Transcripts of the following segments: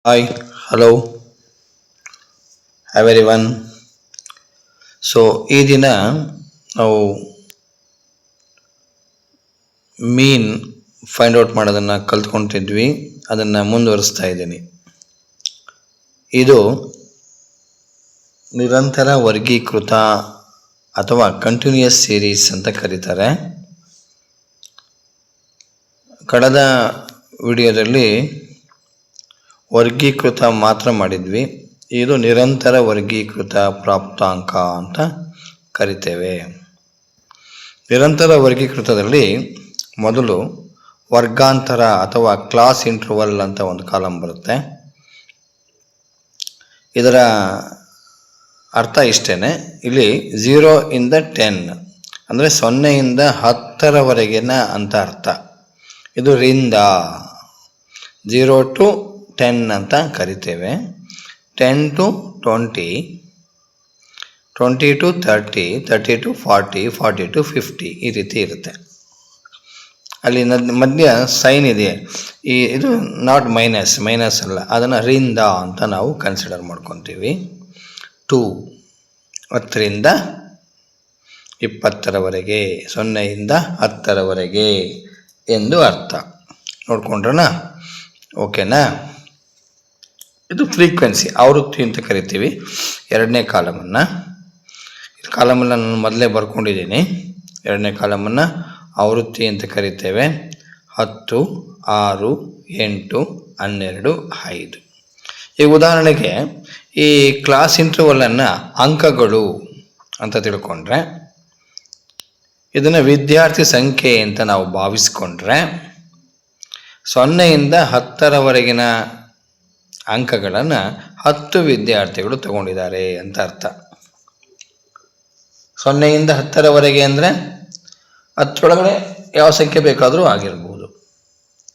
Hi, hello, everyone. ಈ ದಿನ ನಾವು ಮೀನ್ ಫೈಂಡ್ ಔಟ್ ಮಾಡೋದನ್ನು ಕಲ್ತ್ಕೊತಿದ್ವಿ. ಅದನ್ನು ಮುಂದುವರಿಸ್ತಾ ಇದ್ದೀನಿ. ಇದು ನಿರಂತರ ವರ್ಗೀಕೃತ ಅಥವಾ ಕಂಟಿನ್ಯೂಯಸ್ ಸೀರೀಸ್ ಅಂತ ಕರೀತಾರೆ. ಕಳೆದ ವಿಡಿಯೋದಲ್ಲಿ ವರ್ಗೀಕೃತ ಮಾತ್ರ ಮಾಡಿದ್ವಿ. ಇದು ನಿರಂತರ ವರ್ಗೀಕೃತ ಪ್ರಾಪ್ತಾಂಕ ಅಂತ ಕರಿತೇವೆ. ನಿರಂತರ ವರ್ಗೀಕೃತದಲ್ಲಿ ಮೊದಲು ವರ್ಗಾಂತರ ಅಥವಾ ಕ್ಲಾಸ್ ಇಂಟರ್ವಲ್ ಅಂತ ಒಂದು ಕಾಲಮ್ ಬರುತ್ತೆ. ಇದರ ಅರ್ಥ ಇಷ್ಟೇ. ಇಲ್ಲಿ 0 ಇಂದ 10 ಅಂದರೆ 0 ಇಂದ 10ರವರೆಗಿನ ಅಂತ ಅರ್ಥ. ಇದು ರಿಂದ 0 to 10 ಅಂತ ಕರಿತೇವೆ. 10 to 20, 20 to 30, 30 to 40, 40 to 50 ಈ ರೀತಿ ಇರುತ್ತೆ. ಅಲ್ಲಿ ಮಧ್ಯ ಸೈನ್ ಇದೆ. ಇದು ನಾಟ್ ಮೈನಸ್ ಅಲ್ಲ, ಅದನ್ನು ರಿಂದ ಅಂತ ನಾವು ಕನ್ಸಿಡರ್ ಮಾಡ್ಕೊತೀವಿ. 2 10ರಿಂದ 20ರವರೆಗೆ, 0 ಇಂದ 10ರವರೆಗೆ ಎಂದು ಅರ್ಥ. ನೋಡ್ಕೊಂಡ್ರಣ? ಓಕೆನಾ? ಇದು ಫ್ರೀಕ್ವೆನ್ಸಿ, ಆವೃತ್ತಿ ಅಂತ ಕರಿತೀವಿ. ಎರಡನೇ ಕಾಲಮನ್ನು ನಾನು ಮೊದಲೇ ಬರ್ಕೊಂಡಿದ್ದೀನಿ. ಎರಡನೇ ಕಾಲಮನ್ನು ಆವೃತ್ತಿ ಅಂತ ಕರಿತೇವೆ. 10, 6, 8, 12, 5. ಈಗ ಉದಾಹರಣೆಗೆ ಈ ಕ್ಲಾಸ್ ಇಂಟರ್ವಲನ್ನು ಅಂಕಗಳು ಅಂತ ತಿಳ್ಕೊಂಡ್ರೆ, ಇದನ್ನು ವಿದ್ಯಾರ್ಥಿ ಸಂಖ್ಯೆ ಅಂತ ನಾವು ಭಾವಿಸ್ಕೊಂಡ್ರೆ, 0 ಇಂದ 10ರವರೆಗಿನ ಅಂಕಗಳನ್ನು 10 ವಿದ್ಯಾರ್ಥಿಗಳು ತಗೊಂಡಿದ್ದಾರೆ ಅಂತ ಅರ್ಥ. 0 ಇಂದ 10ರವರೆಗೆ ಅಂದರೆ 10ರೊಳಗಡೆ ಯಾವ ಸಂಖ್ಯೆ ಬೇಕಾದರೂ ಆಗಿರ್ಬೋದು.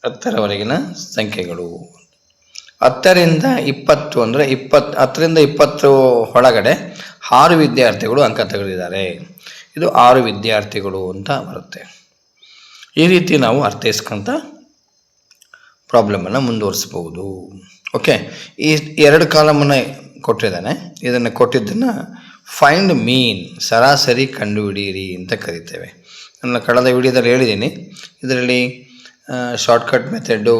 10ರವರೆಗಿನ ಸಂಖ್ಯೆಗಳು. 10ರಿಂದ 20 ಅಂದರೆ 10ರಿಂದ 20 ಒಳಗಡೆ 6 ವಿದ್ಯಾರ್ಥಿಗಳು ಅಂಕ ತೆಗೆದಿದ್ದಾರೆ. ಇದು 6 ವಿದ್ಯಾರ್ಥಿಗಳು ಅಂತ ಬರುತ್ತೆ. ಈ ರೀತಿ ನಾವು ಅರ್ಥೈಸ್ಕೊಂತ ಪ್ರಾಬ್ಲಮನ್ನು ಮುಂದುವರಿಸ್ಬೋದು. ಓಕೆ, ಈ 2 ಕಾಲಮನ್ನು ಕೊಟ್ಟಿದ್ದಾನೆ. ಇದನ್ನು ಕೊಟ್ಟಿದ್ದನ್ನು ಫೈಂಡ್ ಮೀನ್, ಸರಾಸರಿ ಕಂಡುಹಿಡಿಯಿರಿ ಅಂತ ಕರಿತೇವೆ. ನಾನು ಕಳೆದ ವಿಡಿಯೋದಲ್ಲಿ ಹೇಳಿದ್ದೀನಿ. ಇದರಲ್ಲಿ ಶಾರ್ಟ್ಕಟ್ ಮೆಥಡು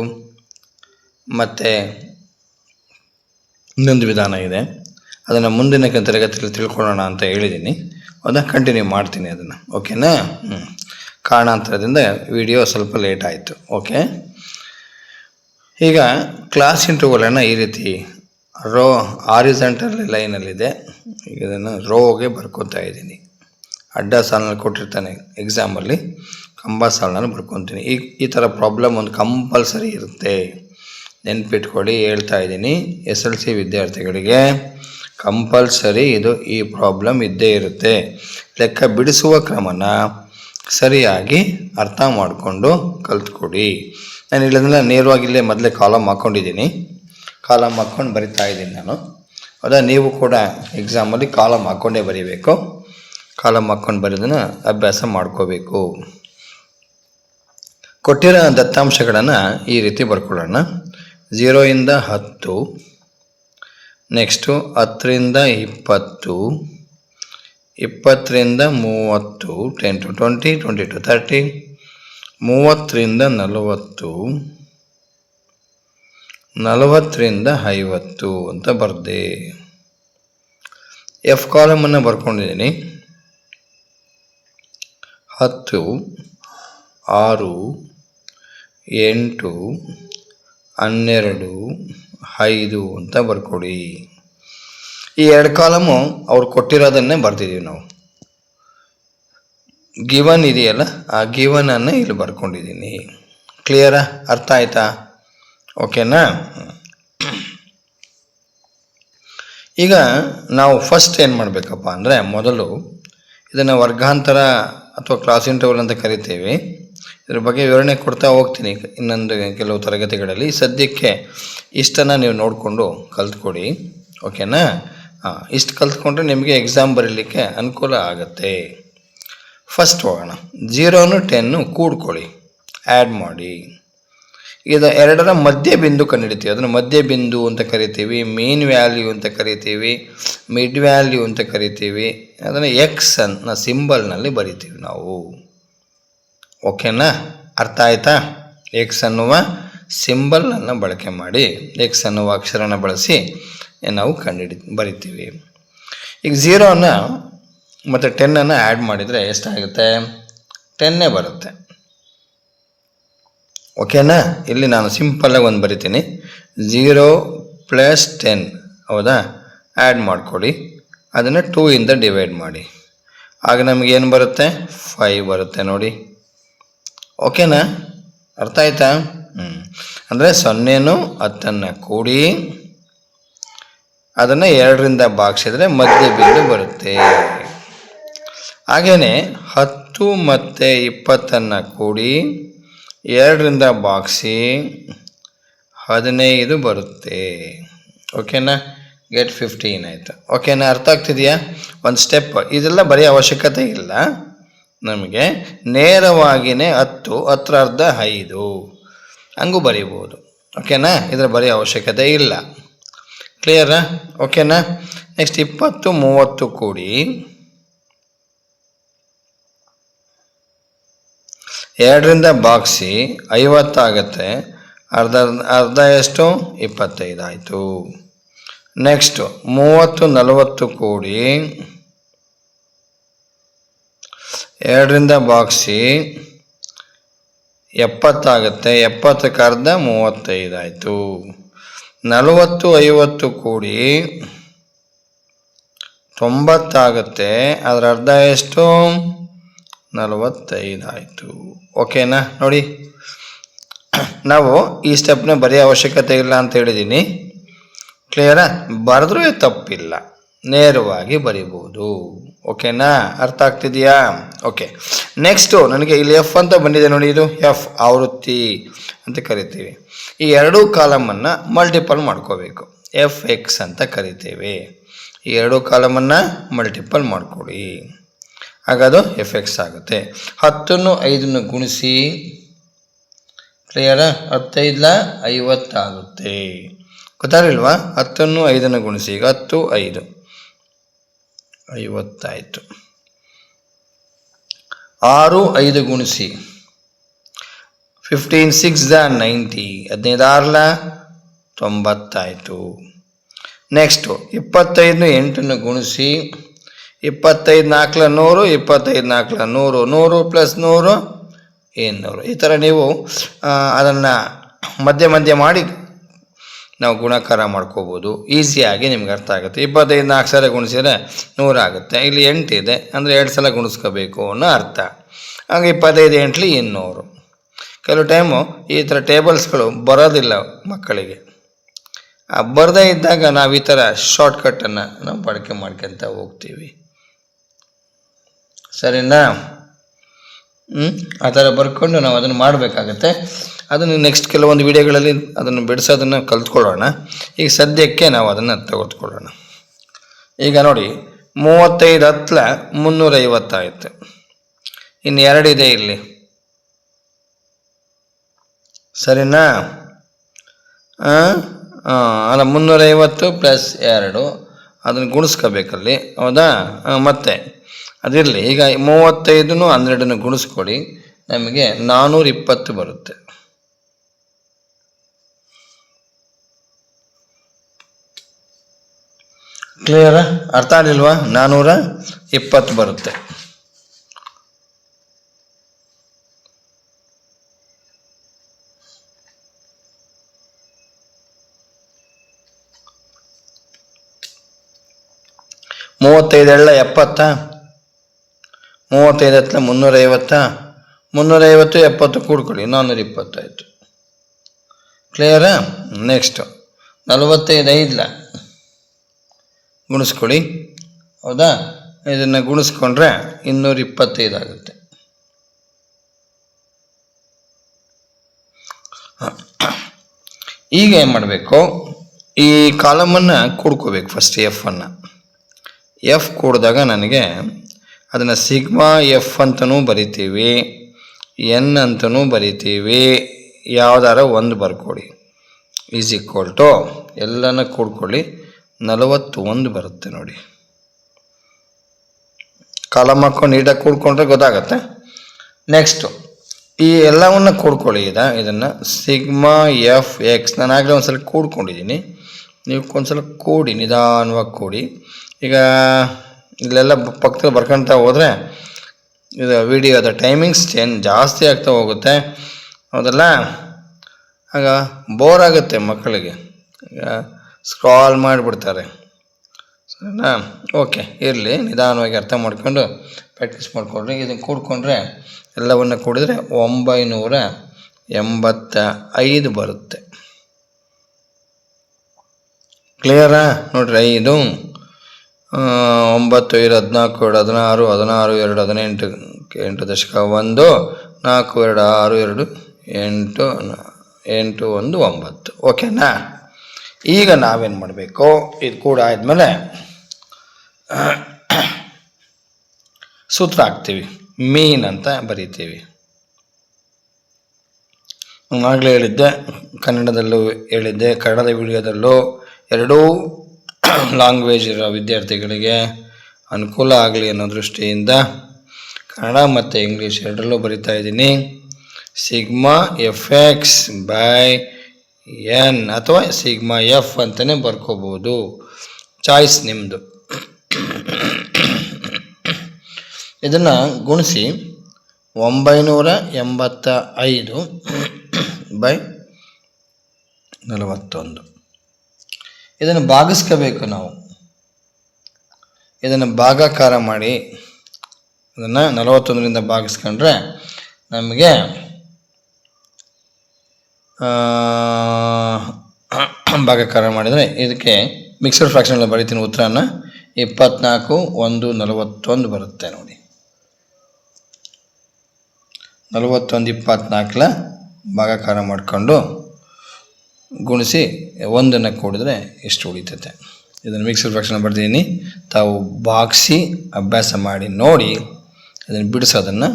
ಮತ್ತು ಇನ್ನೊಂದು ವಿಧಾನ ಇದೆ. ಅದನ್ನು ಮುಂದಿನ ತರಗತಿಯಲ್ಲಿ ತಿಳ್ಕೊಳ್ಳೋಣ ಅಂತ ಹೇಳಿದ್ದೀನಿ. ಅದನ್ನು ಕಂಟಿನ್ಯೂ ಮಾಡ್ತೀನಿ ಅದನ್ನು. ಓಕೆನಾ? ಕಾರಣಾಂತರದಿಂದ ವಿಡಿಯೋ ಸ್ವಲ್ಪ ಲೇಟ್ ಆಯಿತು. ಓಕೆ, ಈಗ ಕ್ಲಾಸ್ ಇಂಟರ್ವಲನ್ನು ಈ ರೀತಿ ಹಾರಿಜಾಂಟಲ್ ಲೈನಲ್ಲಿದೆ. ಈಗ ಇದನ್ನು ರೋಗೆ ಬರ್ಕೊತಾ ಇದ್ದೀನಿ. ಅಡ್ಡ ಸಾಲಿನಲ್ಲಿ ಕೊಟ್ಟಿರ್ತಾನೆ ಎಕ್ಸಾಮಲ್ಲಿ, ಕಂಬ ಸಾಲಿನಲ್ಲಿ ಬರ್ಕೊತೀನಿ. ಈ ಥರ ಪ್ರಾಬ್ಲಮ್ ಒಂದು ಕಂಪಲ್ಸರಿ ಇರುತ್ತೆ. ನೆನ್ಪಿಟ್ಕೊಳ್ಳಿ, ಹೇಳ್ತಾ ಇದ್ದೀನಿ. SLC ವಿದ್ಯಾರ್ಥಿಗಳಿಗೆ ಕಂಪಲ್ಸರಿ ಈ ಪ್ರಾಬ್ಲಮ್ ಇದ್ದೇ ಇರುತ್ತೆ. ಲೆಕ್ಕ ಬಿಡಿಸುವ ಕ್ರಮನ ಸರಿಯಾಗಿ ಅರ್ಥ ಮಾಡಿಕೊಂಡು ಕಲ್ತ್ಕೊಡಿ. ನಾನು ಇಲ್ಲದನ್ನ ನೇರವಾಗಿ ಇಲ್ಲೇ ಮೊದಲೇ ಕಾಲಮ್ ಹಾಕ್ಕೊಂಡಿದ್ದೀನಿ. ಕಾಲಮ್ ಹಾಕ್ಕೊಂಡು ಬರಿತಾ ಇದ್ದೀನಿ ನಾನು. ಹೌದಾ? ನೀವು ಕೂಡ ಎಕ್ಸಾಮಲ್ಲಿ ಕಾಲಮ್ ಹಾಕ್ಕೊಂಡೇ ಬರೀಬೇಕು. ಕಾಲಮ್ ಹಾಕ್ಕೊಂಡು ಬರೋದನ್ನು ಅಭ್ಯಾಸ ಮಾಡ್ಕೋಬೇಕು. ಕೊಟ್ಟಿರೋ ದತ್ತಾಂಶಗಳನ್ನು ಈ ರೀತಿ ಬರ್ಕೊಳ್ಳೋಣ. 0 ಇಂದ 10, ನೆಕ್ಸ್ಟು 10ರಿಂದ 20, 20ರಿಂದ 30, 10 to 20, 20 to 30, 30ರಿಂದ 40, 40ರಿಂದ 50 ಅಂತ ಬರ್ದೆ. F ಕಾಲಮನ್ನು ಬರ್ಕೊಂಡಿದ್ದೀನಿ. 10, 6, 8, 12, 5 ಅಂತ ಬರ್ಕೊಡಿ. ಈ 2 ಕಾಲಮು ಅವ್ರು ಕೊಟ್ಟಿರೋದನ್ನೇ ಬರ್ತಿದ್ದೀವಿ ನಾವು. ಗಿವನ್ ಇದೆಯಲ್ಲ, ಆ ಗಿವನನ್ನು ಇಲ್ಲಿ ಬರ್ಕೊಂಡಿದ್ದೀನಿ. ಕ್ಲಿಯರಾ? ಅರ್ಥ ಆಯ್ತಾ? ಓಕೆನಾ? ಈಗ ನಾವು ಫಸ್ಟ್ ಏನು ಮಾಡಬೇಕಪ್ಪ ಅಂದರೆ, ಮೊದಲು ಇದನ್ನು ವರ್ಗಾಂತರ ಅಥವಾ ಕ್ಲಾಸ್ ಇಂಟರ್ವಲ್ ಅಂತ ಕರಿತೇವೆ. ಇದ್ರ ಬಗ್ಗೆ ವಿವರಣೆ ಕೊಡ್ತಾ ಹೋಗ್ತೀನಿ ಇನ್ನೊಂದು ಕೆಲವು ತರಗತಿಗಳಲ್ಲಿ. ಸದ್ಯಕ್ಕೆ ಇಷ್ಟನ್ನು ನೀವು ನೋಡಿಕೊಂಡು ಕಲ್ತ್ಕೊಡಿ. ಓಕೆನಾ? ಇಷ್ಟು ಕಲ್ತ್ಕೊಂಡ್ರೆ ನಿಮಗೆ ಎಕ್ಸಾಮ್ ಬರೀಲಿಕ್ಕೆ ಅನುಕೂಲ ಆಗುತ್ತೆ. ಫಸ್ಟ್ ಹೋಗೋಣ. 0 10 ಕೂಡ್ಕೊಳ್ಳಿ, ಆ್ಯಡ್ ಮಾಡಿ. ಇದು ಎರಡರ ಮಧ್ಯ ಬಿಂದು ಕಂಡುಹಿಡಿತೀವಿ. ಅದನ್ನು ಮಧ್ಯ ಬಿಂದು ಅಂತ ಕರಿತೀವಿ, ಮೀನ್ ವ್ಯಾಲ್ಯೂ ಅಂತ ಕರಿತೀವಿ, ಮಿಡ್ ವ್ಯಾಲ್ಯೂ ಅಂತ ಕರಿತೀವಿ. ಅದನ್ನು ಎಕ್ಸ್ ಅನ್ನ ಸಿಂಬಲ್ನಲ್ಲಿ ಬರಿತೀವಿ ನಾವು. ಓಕೆನಾ? ಅರ್ಥ ಆಯ್ತಾ? ಎಕ್ಸ್ ಅನ್ನುವ ಸಿಂಬಲನ್ನು ಬಳಕೆ ಮಾಡಿ, ಎಕ್ಸ್ ಅನ್ನುವ ಅಕ್ಷರನ ಬಳಸಿ ನಾವು ಬರಿತೀವಿ. ಈಗ 0ನ ಮತ್ತು 10 ಆ್ಯಡ್ ಮಾಡಿದರೆ ಎಷ್ಟಾಗುತ್ತೆ? 10 ಬರುತ್ತೆ. ಓಕೆನಾ? ಇಲ್ಲಿ ನಾನು ಸಿಂಪಲ್ಲಾಗಿ ಒಂದು ಬರಿತೀನಿ. 0 + 10, ಹೌದಾ? ಆ್ಯಡ್ ಮಾಡ್ಕೊಳ್ಳಿ. ಅದನ್ನು 2 ಡಿವೈಡ್ ಮಾಡಿ. ಆಗ ನಮಗೇನು ಬರುತ್ತೆ? 5 ಬರುತ್ತೆ ನೋಡಿ. ಓಕೆನಾ? ಅರ್ಥ ಆಯ್ತಾ? ಅಂದರೆ 0 10 ಕೂಡಿ ಅದನ್ನು 2 ಭಾಗಿಸಿದ್ರೆ ಮಧ್ಯ ಬಿಂದು ಬರುತ್ತೆ. ಹಾಗೆಯೇ 10 ಮತ್ತು 20 ಕೂಡಿ 2 ಭಾಗಿಸಿ 15 ಬರುತ್ತೆ. ಓಕೆನಾ? ಗೆಟ್ 15 ಆಯಿತು. ಓಕೆನಾ? ಅರ್ಥ ಆಗ್ತಿದೆಯಾ? ಒಂದು ಸ್ಟೆಪ್ ಇದೆಲ್ಲ ಬರೀ ಅವಶ್ಯಕತೆ ಇಲ್ಲ ನಮಗೆ. ನೇರವಾಗಿಯೇ 10 10 5 ಹಂಗೂ ಬರೀಬೋದು. ಓಕೆನಾ? ಇದರ ಬರೀ ಅವಶ್ಯಕತೆ ಇಲ್ಲ. ಕ್ಲಿಯರಾ? ಓಕೆನಾ? ನೆಕ್ಸ್ಟ್ 20 30 ಕೂಡಿ 2 ಭಾಗಿಸಿ 50 ಆಗುತ್ತೆ. ಅರ್ಧ ಎಷ್ಟು? 25 ಆಯಿತು. ನೆಕ್ಸ್ಟು 30 40 ಕೂಡಿ 2 ಭಾಗಿಸಿ 70 ಆಗುತ್ತೆ. 70ಕ್ಕೆ ಅರ್ಧ 35 ಆಯಿತು. 40 50 ಕೂಡಿ 90 ಆಗುತ್ತೆ. ಅದರ ಅರ್ಧ ಎಷ್ಟು? 45 ಆಯಿತು. ಓಕೆನಾ? ನೋಡಿ, ನಾವು ಈ ಸ್ಟೆಪ್ನ ಬರೀ ಅವಶ್ಯಕತೆ ಇಲ್ಲ ಅಂತ ಹೇಳಿದ್ದೀನಿ. ಕ್ಲಿಯರಾ? ಬರೆದ್ರೂ ತಪ್ಪಿಲ್ಲ, ನೇರವಾಗಿ ಬರಿಬೋದು. ಓಕೆನಾ? ಅರ್ಥ ಆಗ್ತಿದೆಯಾ? ಓಕೆ. ನೆಕ್ಸ್ಟು ನನಗೆ ಇಲ್ಲಿ ಎಫ್ ಅಂತ ಬಂದಿದೆ ನೋಡಿ. ಇದು ಎಫ್ ಆವೃತ್ತಿ ಅಂತ ಕರಿತೀವಿ. ಈ ಎರಡೂ ಕಾಲಮನ್ನು ಮಲ್ಟಿಪಲ್ ಮಾಡ್ಕೋಬೇಕು. ಎಫ್ ಎಕ್ಸ್ ಅಂತ ಕರಿತೇವೆ. ಈ ಎರಡೂ ಕಾಲಮನ್ನು ಮಲ್ಟಿಪಲ್ ಮಾಡ್ಕೊಳ್ಳಿ, ಹಾಗದು ಎಫ್ ಎಕ್ಸ್ ಆಗುತ್ತೆ. 10 5 ಗುಣಿಸಿ. ಕ್ಲಿಯರಾ? 15 50 ಆಗುತ್ತೆ. ಗೊತ್ತಾಗಲಿಲ್ವಾ? 10 5 ಗುಣಿಸಿ. ಈಗ 10 5 50 ಆಯಿತು. 6 5 ಗುಣಿಸಿ. 15 6 90. 15 6 90 ಆಯಿತು. ನೆಕ್ಸ್ಟು 25 8 ಗುಣಿಸಿ. 25 4 100, 25 4 100, 100 + 100 200. ಈ ಥರ ನೀವು ಅದನ್ನು ಮಧ್ಯ ಮಾಡಿ ನಾವು ಗುಣಾಕಾರ ಮಾಡ್ಕೋಬೋದು. ಈಸಿಯಾಗಿ ನಿಮ್ಗೆ ಅರ್ಥ ಆಗುತ್ತೆ. 25 4 ಸಲ ಗುಣಿಸಿದ್ರೆ 100 ಆಗುತ್ತೆ. ಇಲ್ಲಿ 8 ಇದೆ ಅಂದರೆ 2 ಸಲ ಗುಣಿಸ್ಕೋಬೇಕು ಅನ್ನೋ ಅರ್ಥ. ಹಾಗೆ 25 8 200. ಕೆಲವು ಟೈಮು ಈ ಥರ ಟೇಬಲ್ಸ್ಗಳು ಬರೋದಿಲ್ಲ ಮಕ್ಕಳಿಗೆ. ಬರದೇ ಇದ್ದಾಗ ನಾವು ಈ ಥರ ಶಾರ್ಟ್ಕಟ್ಟನ್ನು ನಾವು ಬಳಕೆ ಮಾಡ್ಕೊತ ಹೋಗ್ತೀವಿ. ಸರಿನಾ? ಆ ಥರ ಬರ್ಕೊಂಡು ನಾವು ಅದನ್ನು ಮಾಡಬೇಕಾಗತ್ತೆ. ಅದನ್ನು ನೆಕ್ಸ್ಟ್ ಕೆಲವೊಂದು ವಿಡಿಯೋಗಳಲ್ಲಿ ಅದನ್ನು ಬಿಡಿಸೋದನ್ನು ಕಲ್ತ್ಕೊಳ್ಳೋಣ. ಈಗ ಸದ್ಯಕ್ಕೆ ನಾವು ಅದನ್ನು ತೆಗೆದುಕೊಳ್ಳೋಣ. ಈಗ ನೋಡಿ, 35 10 350 ಆಯಿತು. ಇನ್ನು 2 ಇದೆ ಇಲ್ಲಿ. ಸರಿನಾ? ಅಲ್ಲ, 350 + 2 ಅದನ್ನು ಗುಣಿಸ್ಕೋಬೇಕಲ್ಲಿ, ಹೌದಾ? ಮತ್ತೆ ಅದಿರಲಿ. ಈಗ 35 12 ಗುಣಿಸ್ಕೊಡಿ, ನಮಗೆ 420 ಬರುತ್ತೆ. ಕ್ಲಿಯರಾ? ಅರ್ಥ ಆಗಲಿಲ್ವಾ? 420 ಬರುತ್ತೆ. ಮೂವತ್ತೈದು 70, 35 350, 350 70 ಕೂಡ್ಕೊಳ್ಳಿ, 420 ಆಯಿತು. ಕ್ಲಿಯರಾ? ನೆಕ್ಸ್ಟು 45 5 ಗುಣಿಸ್ಕೊಳ್ಳಿ, ಹೌದಾ? ಇದನ್ನು ಗುಣಿಸ್ಕೊಂಡ್ರೆ 225 ಆಗುತ್ತೆ. ಈಗ ಏನು ಮಾಡಬೇಕು? ಈ ಕಾಲಮನ್ನು ಕೂಡ್ಕೋಬೇಕು. ಫಸ್ಟ್ ಎಫ್ ಕೂಡಿದಾಗ ನನಗೆ ಅದನ್ನು ಸಿಗ್ಮಾ ಎಫ್ ಅಂತಲೂ ಬರಿತೀವಿ, ಎನ್ ಅಂತಲೂ ಬರಿತೀವಿ, ಯಾವುದಾರ ಒಂದು ಬರ್ಕೊಡಿ. ಈಸ್ ಈಕ್ವಲ್ ಟು ಎಲ್ಲನ ಕೂಡ್ಕೊಳ್ಳಿ 41 ಬರುತ್ತೆ ನೋಡಿ. ಕಾಲಮ್ ಹಾಕೊಂಡು ನೀಟಾಗಿ ಕೂಡ್ಕೊಂಡ್ರೆ ಗೊತ್ತಾಗತ್ತೆ. ನೆಕ್ಸ್ಟು ಈ ಎಲ್ಲವನ್ನ ಕೂಡ್ಕೊಳ್ಳಿ. ಇದನ್ನು ಸಿಗ್ಮಾ ಎಫ್ ಎಕ್ಸ್ ನಾನು ಆಗಲೇ ಒಂದ್ಸಲ ಕೂಡ್ಕೊಂಡಿದ್ದೀನಿ. ನೀವು ಒಂದ್ಸಲ ಕೂಡಿ, ನಿಧಾನವಾಗಿ ಕೂಡಿ. ಈಗ ಇಲ್ಲೆಲ್ಲ ಪಕ್ಕದಲ್ಲಿ ಬರ್ಕೊಳ್ತಾ ಹೋದರೆ ಇದು ವಿಡಿಯೋದ ಟೈಮಿಂಗ್ಸ್ ಜಾಸ್ತಿ ಆಗ್ತಾ ಹೋಗುತ್ತೆ, ಹೌದಲ್ಲ? ಆಗ ಬೋರ್ ಆಗುತ್ತೆ ಮಕ್ಕಳಿಗೆ, ಸ್ಕ್ರಾಲ್ ಮಾಡಿಬಿಡ್ತಾರೆ. ಸರಿನಾ? ಓಕೆ, ಇರಲಿ, ನಿಧಾನವಾಗಿ ಅರ್ಥ ಮಾಡ್ಕೊಂಡು ಪ್ರಾಕ್ಟೀಸ್ ಮಾಡಿಕೊಂಡ್ರೆ ಇದನ್ನು ಕೂಡ್ಕೊಂಡ್ರೆ ಎಲ್ಲವನ್ನು ಕೂಡಿದ್ರೆ 985 ಬರುತ್ತೆ. ಕ್ಲಿಯರಾ? ನೋಡ್ರಿ, 5 9 5 14 2 16 2 18 8 ದಶಕ 1 4 2 6 2 8 8 1 9. ಓಕೆನಾ? ಈಗ ನಾವೇನು ಮಾಡಬೇಕು, ಇದು ಕೂಡ ಆದಮೇಲೆ ಸೂತ್ರ ಹಾಕ್ತೀವಿ. ಮೀನ್ ಅಂತ ಬರೀತೀವಿ. ಆಗಲೇ ಹೇಳಿದ್ದೆ, ಕನ್ನಡದಲ್ಲೂ ಹೇಳಿದ್ದೆ, ಕನ್ನಡದ ವಿಡಿಯೋದಲ್ಲೂ ಎರಡೂ ಲ್ಯಾಂಗ್ವೇಜ್ ಇರೋ ವಿದ್ಯಾರ್ಥಿಗಳಿಗೆ ಅನುಕೂಲ ಆಗಲಿ ಅನ್ನೋ ದೃಷ್ಟಿಯಿಂದ ಕನ್ನಡ ಮತ್ತು ಇಂಗ್ಲೀಷ್ ಎರಡರಲ್ಲೂ ಬರಿತಾ ಇದ್ದೀನಿ. Sigma F X by N ಅಥವಾ ಸಿಗ್ಮಾ ಎಫ್ ಅಂತಲೇ ಬರ್ಕೋಬೋದು, ಚಾಯ್ಸ್ ನಿಮ್ಮದು. ಇದನ್ನು ಗುಣಿಸಿ 985 ಬೈ 41. ಇದನ್ನು ಭಾಗಿಸ್ಕೋಬೇಕು ನಾವು. ಇದನ್ನು ಭಾಗಾಕಾರ ಮಾಡಿ ಅದನ್ನು 41ರಿಂದ ಭಾಗಿಸ್ಕೊಂಡ್ರೆ ನಮಗೆ ಭಾಗಾಕಾರ ಮಾಡಿದರೆ ಇದಕ್ಕೆ ಮಿಕ್ಸರ್ ಫ್ರಾಕ್ಷನಲ್ಲಿ ಬರೀತೀನಿ ಉತ್ತರನ. 24 1 41 ಬರುತ್ತೆ ನೋಡಿ. 41 24 ಭಾಗಾಕಾರ ಮಾಡಿಕೊಂಡು ಗುಣಿಸಿ 1 ಕೂಡಿದ್ರೆ ಎಷ್ಟು ಉಳಿತೈತೆ. ಇದನ್ನು ಮಿಕ್ಸರ್ ಫ್ರಾಕ್ಷನ್ ಬರ್ತಿದ್ದೀನಿ, ತಾವು ಭಾಗಿಸಿ ಅಭ್ಯಾಸ ಮಾಡಿ ನೋಡಿ, ಅದನ್ನು ಬಿಡಿಸೋದನ್ನು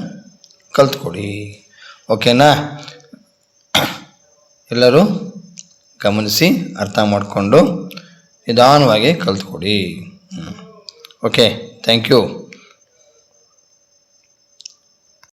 ಕಲ್ತ್ಕೊಡಿ. ಓಕೆನಾ? ಎಲ್ಲರೂ ಗಮನಿಸಿ ಅರ್ಥ ಮಾಡಿಕೊಂಡು ನಿಧಾನವಾಗಿ ಕಲ್ತ್ಕೊಡಿ. Okay, thank you.